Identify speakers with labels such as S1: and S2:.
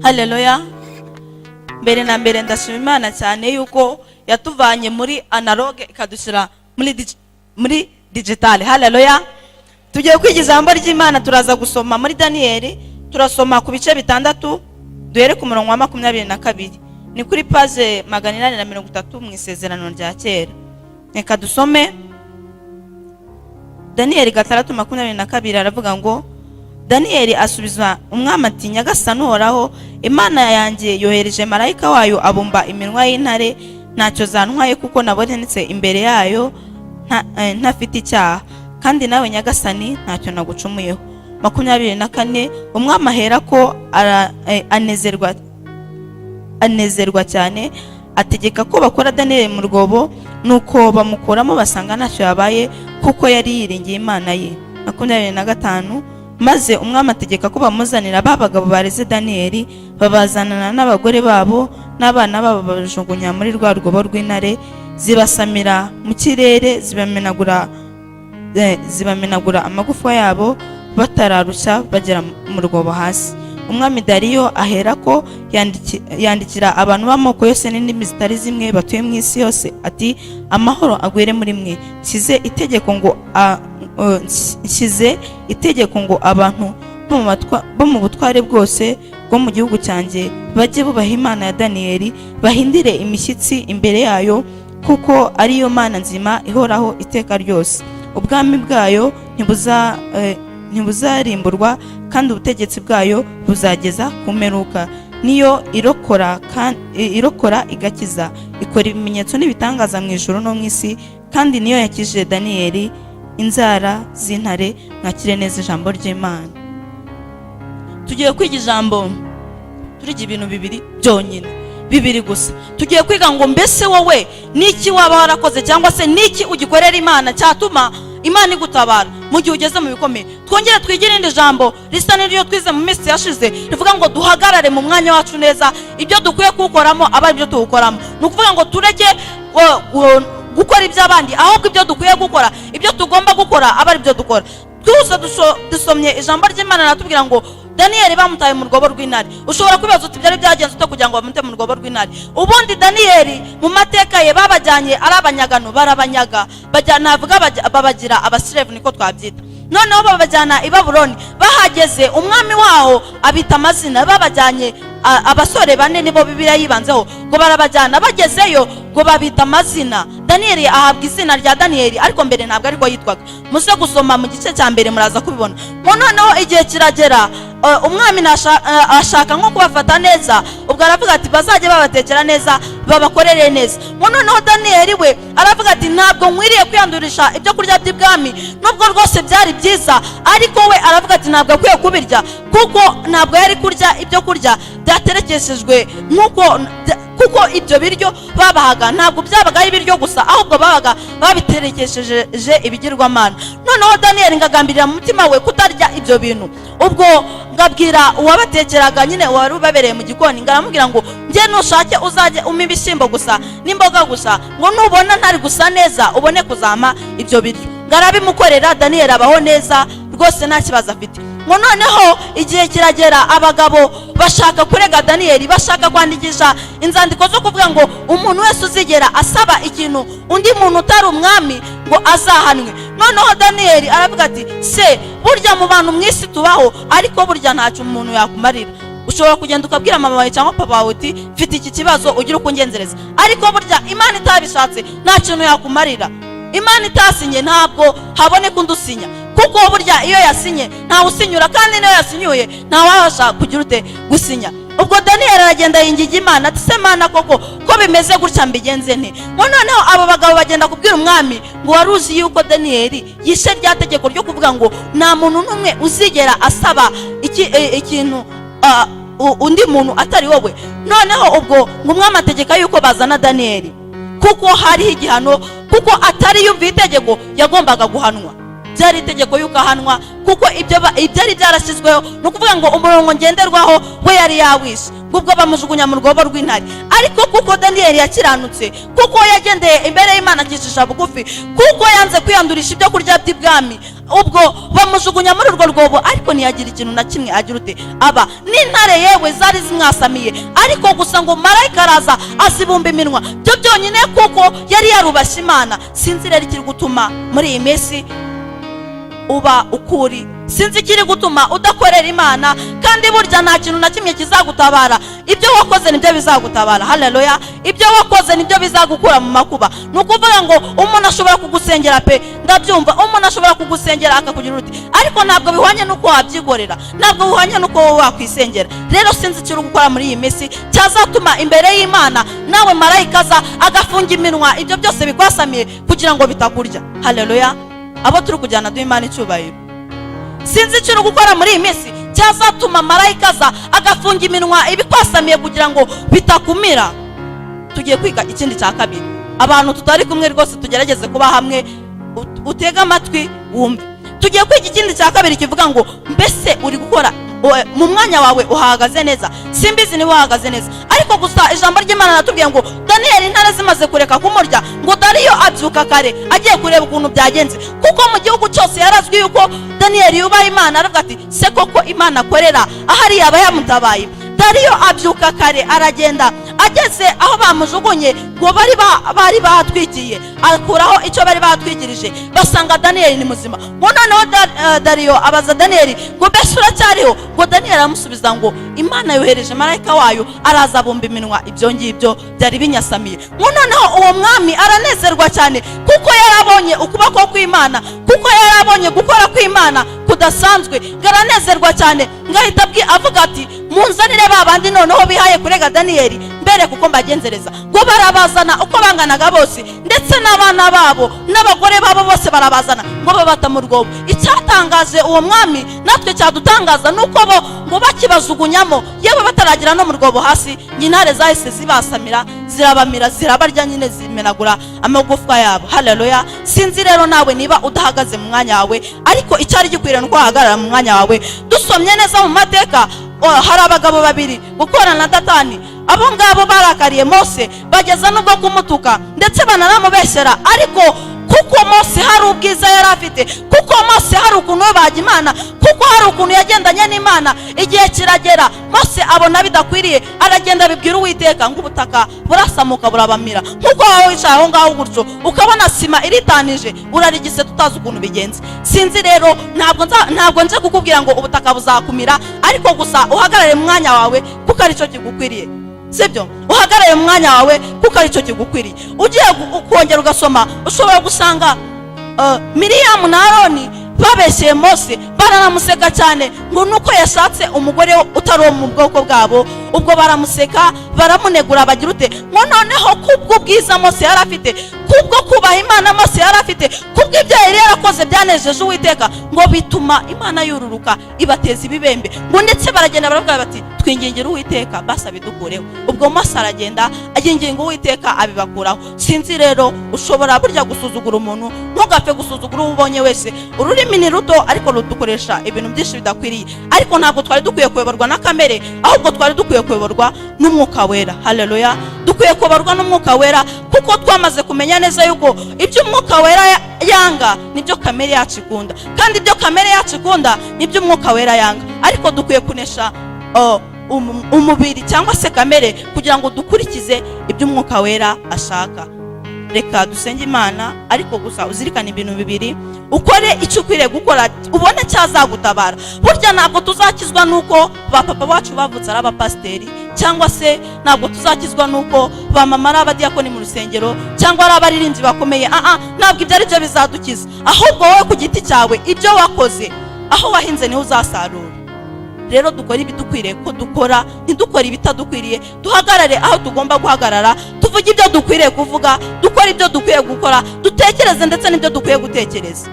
S1: Haleluya. Mbere na mbere ndashima Imana cyane yuko yatuvanye muri analogue ikadushyira muri digital. Haleluya. Tugiye kwiga ijambo ry'Imana, turaza gusoma muri Daniel, turasoma ku bice bitandatu duhere ku murongo wa 22. Ni kuri page 830 mu isezerano rya kera. Reka dusome Daniel 3:22. Aravuga ngo Daniel asubiza umwami ati, Nyagasani Uhoraho, Imana yanjye yohereje marayika wayo abumba iminwa y'intare, ntacyo zantwaye kuko nabonetse imbere yayo ntafite icyaha, kandi nawe Nyagasani ntacyo nagucumuyeho. 24. Umwami ahera ko anezerwa cyane, ategeka ko bakora Daniel mu rwobo, nuko bamukuramo basanga ntacyo yabaye kuko yari yiringiye Imana ye. 25. Maze umwami ategeka ko bamuzanira babagabo bareze Daniel, babazanana n'abagore babo n'abana babo, bajugunya muri rwa rwobo rw'intare, zibasamira mu kirere, zibamenagura amagufa yabo batararushya bagera mu rwobo hasi. Umwami Dariyo ahera ko yandikira abantu b'amoko yose n'indimi zitari zimwe batuye mu isi yose ati, amahoro agwire muri mwe. Nshyize itegeko ngo abantu bo mu butware bwose bwo mu gihugu cyanjye bajye bubaha Imana ya Daniel, bahindire imishyitsi imbere yayo, kuko ariyo Mana nzima ihoraho iteka ryose. Ubwami bwayo ntibuzarimburwa, kandi ubutegetsi bwayo buzageza ku mperuka. Niyo irokora igakiza, ikora ibimenyetso n'ibitangaza mu ijuru no mu isi, kandi niyo yakijije Daniel inzara z'intare. Mwakire neza ijambo ry'Imana. Tugiye kwiga ijambo, turiga ibintu bibiri byonyine, bibiri gusa. Tugiye kwiga ngo mbese wowe niki waba warakoze cyangwa se niki ugikorera Imana cyatuma Imana igutabara mu gihe ugeze mu bikomeye. Twongere twigire indi jambo risa n'iryo twize mu minsi yashize, rivuga ngo duhagarare mu mwanya wacu neza, ibyo dukwiye kuwukoramo aba ibyo tuwukoramo. Ni ukuvuga ngo tureke gukora iby'abandi, ahubwo ibyo dukwiye gukora, ibyo tugomba gukora aba ibyo dukora. Twese dusomye ijambo ry'Imana natubwira ngo Daniel bamutaye mu rwobo rw'intare. Ushobora kwibaza uti byari byagenze ute kugira ngo bamute mu rwobo rw'intare? Ubundi Daniel mu mateka ye babajyanye ari abanyagano, barabanyaga, babagira abaslave niko twabyita. Noneho babajyana i Babuloni, bahageze umwami waho abita amazina, babajyanye abasore bane nibo Bibiliya yibanzeho, ngo barabajyana, bagezeyo ngo babita amazina. Daniel ahabwa izina rya Daniel, ariko mbere ntabwo ariko yitwaga. Muze gusoma mu gice cya mbere muraza kubibona. Noneho igihe kiragera, umwami ashaka nko kubafata neza, ubwo aravuga ati bazajye babatekera neza, babakorere neza. Noneho Daniel we aravuga ati ntabwo nkwiriye kwiyandurisha ibyo kurya by'ibwami, nubwo rwose byari byiza, ariko we aravuga ati ntabwo akwiye kubirya, kuko ntabwo yari kurya ibyo kurya byaterekeshejwe kuko ibyo biryo babahaga ntabwo byabaga ari ibiryo gusa, ahubwo babaga babiterekesheje ibigirwamana. Noneho Daniel ngagambirira mu mutima we kutarya ibyo bintu. Ubwo ngabwira uwabatekeraga nyine wari ubabereye mu gikoni, ngaramubwira ngo njye nushake uzajye umpa ibishyimbo gusa n'imboga gusa, ngo nubona ntari gusa neza ubone kuzama ibyo biryo. Ngarabimukorera, Daniel abaho neza rwose nta kibazo afite. Ngo noneho igihe kiragera, abagabo bashaka kurega Daniel, bashaka kwandikisha inzandiko zo kuvuga ngo umuntu wese uzigera asaba ikintu undi muntu utari umwami ngo azahanwe. Noneho Daniel aravuga ati, se burya mu bantu mwisi tubaho, ariko burya ntacyo umuntu yakumarira. Ushobora kugenda ukabwira mama wawe cyangwa papa wawe uti mfite iki kibazo, ugira uko ngenzereza, ariko burya Imana itabishatse nta kintu yakumarira. Imana itasinye ntabwo haboneka undi usinya, kuko burya iyo yasinye ntawe usinyura, kandi niyo yasinyuye ntawabasha kugira ute gusinya. Ubwo Daniel aragenda yingiga Imana ati, se Mana koko ko bimeze gutya mbigenze nte? Noneho abo bagabo bagenda kubwira umwami ngo wari uzi yuko Daniel yishe rya tegeko ryo kuvuga ngo nta muntu n'umwe uzigera asaba ikintu undi muntu atari wowe. Noneho ubwo ngo umwami ategeka yuko bazana Daniel, kuko hariho igihano, kuko atari yumva itegeko yagombaga guhanwa. byari itegeko yuko ahanwa, kuko ibyo byari byarashyizweho. Ni ukuvuga ngo umurongo ngenderwaho we yari yawishe, ubwo bamujugunya mu rwobo rw'intare. Ariko kuko Daniyeli yakiranutse, kuko yagendeye imbere y'Imana akicisha bugufi, kuko yanze kwiyandurisha ibyo kurya by'ibwami, ubwo bamujugunya muri urwo rwobo, ariko ntiyagira ikintu na kimwe agira ute aba. N'intare yewe zari zimwasamiye, ariko gusa ngo marayika araza azibumba iminwa. Byo byonyine kuko yari yarubashye Imana. Sinzi rero ikiri gutuma muri iyi minsi uba ukuri, sinzi ikiri gutuma udakorera Imana, kandi burya nta kintu na kimwe kizagutabara. Ibyo wakoze nibyo bizagutabara. Haleluya. Ibyo wakoze nibyo bizagukura mu makuba. Ni ukuvuga ngo umuntu ashobora kugusengera pe, ndabyumva, umuntu ashobora kugusengera akakugira uti, ariko ntabwo bihwanye nuko wabyigorera, ntabwo bihwanye nuko wowe wakwisengera. Rero sinzi ikiri gukora muri iyi minsi cyazatuma imbere y'Imana nawe marayika aza agafunga iminwa ibyo byose bikwasamiye kugira ngo bitakurya. Haleluya. Abo turi kujyana duha Imana icyubahiro. Sinzi icyo gukora muri iyi minsi cyazatuma marayika aza agafunga iminwa ibikwasamiye kugira ngo bitakumira. Tugiye kwiga ikindi cya kabiri. Abantu tutari kumwe rwose tugerageze kuba hamwe, utega amatwi wumve. Tugiye kwiga ikindi cya kabiri kivuga ngo mbese uri gukora mu mwanya wawe uhagaze neza. Simbizi niba uhagaze neza, ariko gusa ijambo ry'Imana natubwiye ngo Daniyeli intare zimaze kureka kumurya, ngo Dariyo abyuka kare agiye kureba ukuntu byagenze, kuko mu gihugu cyose yarazwi yuko Daniyeli yubaha Imana. Aravuga ati se koko Imana akorera ahari yaba yamutabaye. Dariyo abyuka kare aragenda, ageze aho bamujugunye ngo bari bahatwikiye, akuraho icyo bari bahatwikirije, basanga Daniyeli ni muzima. Ngo noneho Dariyo abaza Daniyeli ngo mbese uracyariho? Ngo Daniyeli aramusubiza ngo Imana yohereje marayika wayo araza abumba iminwa ibyo ngibyo byari binyasamiye. Ngo noneho uwo mwami aranezerwa cyane, kuko yarabonye ukuboko kw'Imana, kuko yarabonye gukora kw'Imana kudasanzwe. Garanezerwa cyane, ngahita avuga ati munzanire babandi noneho bihaye kurega Daniyeli mbere kuko mbagenzereza. Ngo barabazana uko banganaga bose, ndetse n'abana babo n'abagore babo bose barabazana ngo babata mu rwobo. Icyatangaje uwo mwami natwe cyadutangaza nuko bo ngo bakibajugunyamo yewe bataragira no mu rwobo hasi, intare zahise zibasamira zirabamira zirabarya nyine zimenagura amagufwa yabo. Haleluya. Sinzi rero nawe niba udahagaze mu mwanya wawe, ariko icyari gikwiriye nuko wahagarara mu mwanya wawe. Dusomye neza mu mateka, hari abagabo babiri gukorana na Datani. Abo ngabo barakariye Mose bageza nubwo kumutuka ndetse banaramubeshyera, ariko kuko Mose hari ubwiza yari afite, kuko Mose hari ukuntu baga Imana, kuko hari ukuntu yagendanye n'Imana, igihe kiragera Mose abona bidakwiriye, aragenda abibwira Uwiteka ngo ubutaka burasamuka burabamira. Nkuko wowe wicaye aho ngaho gutyo ukabona sima iritanije, urarigise tutazi ukuntu bigenze. Sinzi rero, ntabwo nje kukubwira ngo ubutaka buzakumira, ariko gusa uhagarare mu mwanya wawe kuko ari cyo kigukwiriye. Sibyo? Uhagarare mu mwanya wawe kuko ari cyo kigukwiriye. Ugiye kongera ugasoma, ushobora gusanga Miriyamu na Aroni babeshyeye Mose, baranamuseka cyane ngo nuko yashatse umugore utari mu bwoko bwabo. Ubwo baramuseka baramunegura bagira ute, ngo noneho kubwo bwiza Mose yari afite, kubwo kubaha Imana Mose yari afite, kubwo ibyo yari yarakoze byanejeje Uwiteka, ngo bituma Imana yururuka ibateza ibibembe. Ngo ndetse baragenda baravuga bati twingingira Uwiteka basa bidukureho. Ubwo Mose aragenda aginginga Uwiteka abibakuraho. Sinzi rero, ushobora burya gusuzugura umuntu, ntugapfe gusuzugura uwo ubonye wese. Ururimi ni ruto ariko rudukoresha ibintu byinshi bidakwiriye, ariko ntabwo twari dukwiye kuyoborwa na kamere, ahubwo twari dukwiye kuyoborwa n'Umwuka Wera. Haleluya. Dukwiye kuyoborwa n'Umwuka Wera, kuko twamaze kumenya neza yuko ibyo Umwuka Wera yanga nibyo kamere yacu ikunda, kandi ibyo kamere yacu ikunda nibyo Umwuka Wera yanga. Ariko dukwiye kunesha umubiri cyangwa se kamere kugira ngo dukurikize ibyo Umwuka Wera ashaka. Reka dusenge Imana, ariko gusa uzirikane ibintu bibiri, ukore icyo ukwiriye gukora ubone cyazagutabara. Burya ntabwo tuzakizwa nuko ba papa bacu bavutse ari abapasiteri, cyangwa se ntabwo tuzakizwa nuko ba mama ari abadiyakoni mu rusengero, cyangwa ari abaririmbyi bakomeye. Ntabwo ibyo ari byo bizadukiza, ahubwo wowe ku giti cyawe ibyo wakoze, aho wahinze niho uzasarura. Rero dukora ibidukwiriye ko dukora, ntidukore ibitadukwiriye. Duhagarare aho tugomba guhagarara, tuvuge ibyo dukwiriye kuvuga, dukora ibyo dukwiye gukora, dutekereze ndetse n'ibyo dukwiye gutekereza.